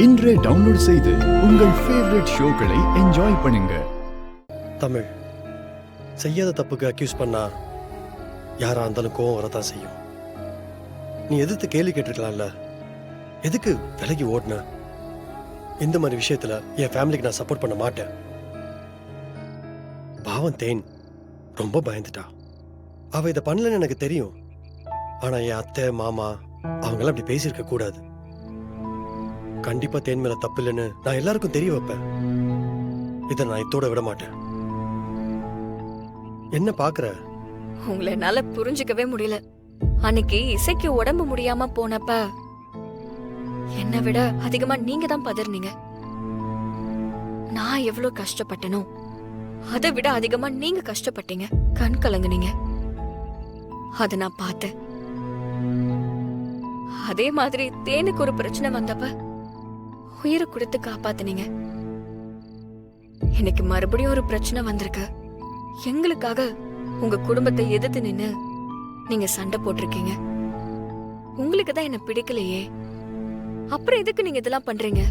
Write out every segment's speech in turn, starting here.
இன்றே டவுன்லோட் செய்து உங்கள் ஃபேவரட் ஷோக்களை என்ஜாய் பண்ணுங்க. தமிழ், செய்யாத தப்புக்கு அக்யூஸ் பண்ணா யாரா இருந்தாலும் கோவம் வரதான் செய்யும். நீ எதிர்த்து கேள்வி கேட்டிருக்கலாம்ல, எதுக்கு விலகி ஓடின? இந்த மாதிரி விஷயத்துல என் ஃபேமிலிக்கு நான் சப்போர்ட் பண்ண மாட்டேன். பாவம் தேன் ரொம்ப பயந்துட்டா. அவ இதை பண்ணலன்னு எனக்கு தெரியும். ஆனா என் அத்தை மாமா அவங்களாம் அப்படி பேசியிருக்க கூடாது. கண்டிப்பா தேன் மேல தப்பு இல்லைன்னு நான் எல்லாருக்கும் தெரிய வைப்பேன். இதை நான் இத்தோட விட மாட்டேன். என்ன பாக்குற? உங்களை என்னால புரிஞ்சுக்கவே முடியல. அன்னைக்கு இசைக்கு உடம்பு முடியாம போனப்ப என்னை விட அதிகமா நீங்க தான் பதறினீங்க. நான் எவ்வளவு கஷ்டப்பட்டனோ அதை விட அதிகமா நீங்க கஷ்டப்பட்டீங்க. கண் கலங்குனீங்க. அத நான் பார்த்தேன். அதே மாதிரி தேனுக்கு ஒரு பிரச்சனை வந்தப்ப உயிரை கொடுத்து காப்பாத்தினீங்க. எனக்கு மறுபடியும் ஒரு பிரச்சனை வந்திருக்கு. எங்களுக்காக உங்க குடும்பத்தை எதிர்த்து நின்னு நீங்க சண்டை போட்டிருக்கீங்க. உங்களுக்கு தான் என்ன பிடிக்கலையே, அப்புறம் எதுக்கு நீங்க இதெல்லாம் பண்றீங்க?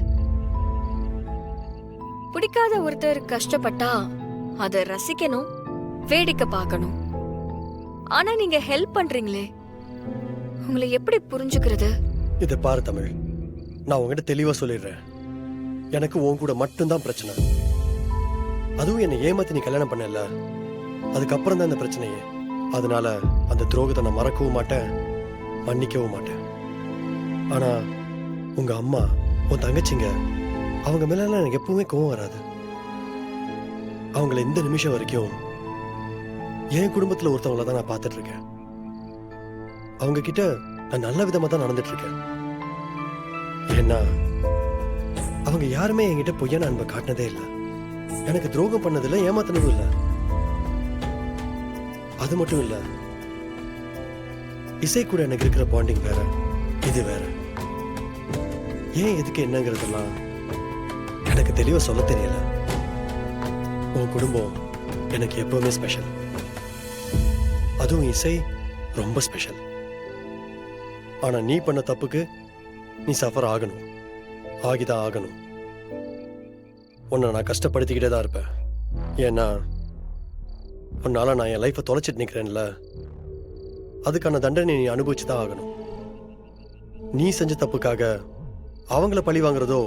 பிடிக்காத ஒருத்தர் கஷ்டப்பட்டா அத ரசிக்கணும், வேடிக்கை பார்க்கணும். ஆனா நீங்க ஹெல்ப் பண்றீங்களே, உங்களை எப்படி புரிஞ்சுக்கிறது? இதை பாரு தமிழ், நான் உங்ககிட்ட தெளிவா சொல்லிடுறேன். எனக்கு உன் கூட மட்டும்தான் பிரச்சனை. அதுவும் என்னை ஏமாத்தி நீ கல்யாணம் பண்ணல, அதுக்கப்புறம் தான் இந்த பிரச்சனையே. அதனால அந்த துரோகத்தை நான் மறக்கவும் மாட்டேன், மன்னிக்கவும் மாட்டேன். ஆனா உங்க அம்மா, உன் தங்கச்சிங்க, அவங்க மேல எனக்கு எப்பவுமே கோவம் வராது. அவங்கள இந்த நிமிஷம் வரைக்கும் என் குடும்பத்துல ஒருத்தவங்கள தான் நான் பார்த்துட்டு இருக்கேன். அவங்க கிட்ட நான் நல்ல விதமா தான் நடந்துட்டு இருக்கேன். ஏன்னா அவங்க யாருமே என்கிட்ட பொய்யான அன்பை காட்டினதே இல்லை. எனக்கு துரோகம் பண்ணதில்லை, ஏமாத்தினதும் இல்லை. அது மட்டும் இல்ல, இசை கூட எனக்கு இருக்கிற பாண்டிங் வேற, இது வேற. ஏன் எதுக்கு என்னங்கிறதெல்லாம் எனக்கு தெளிவா சொல்ல தெரியல. உன் குடும்பம் எனக்கு எப்பவுமே ஸ்பெஷல். அதுவும் இசை ரொம்ப ஸ்பெஷல். ஆனா நீ பண்ண தப்புக்கு நீ சஃபர் ஆகணும், ஆகிதான் ஆகணும். உன்னை நான் கஷ்டப்படுத்திக்கிட்டே தான் இருப்பேன். ஏன்னா உன்னால நான் என் லைஃப்பை தொலைச்சிட்டு நிற்கிறேன்ல, அதுக்கான தண்டனை நீ அனுபவிச்சு தான் ஆகணும். நீ செஞ்ச தப்புக்காக அவங்கள பழி வாங்குறதோ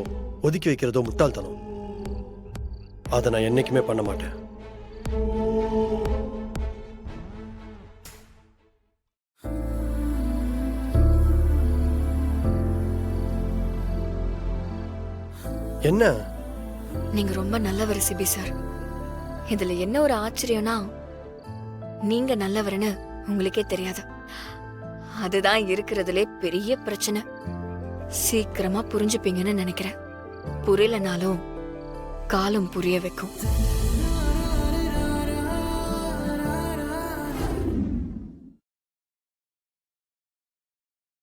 ஒதுக்கி வைக்கிறதோ முட்டாள்தனம். அதை நான் என்னைக்குமே பண்ண மாட்டேன். என்ன? நீங்க ரொம்ப நல்லவர் சிபி சார். இதுல என்ன ஒரு ஆச்சரியம்னா, நீங்க நல்லவர்னு உங்களுக்கே தெரியாது. அதுதான் இருக்கிறதுலே பெரிய பிரச்சனை. சீக்கிரமா புரிஞ்சுப்பீங்கன்னு நினைக்கிறேன். புரியலனாலும் காலம் புரிய வைக்கும்.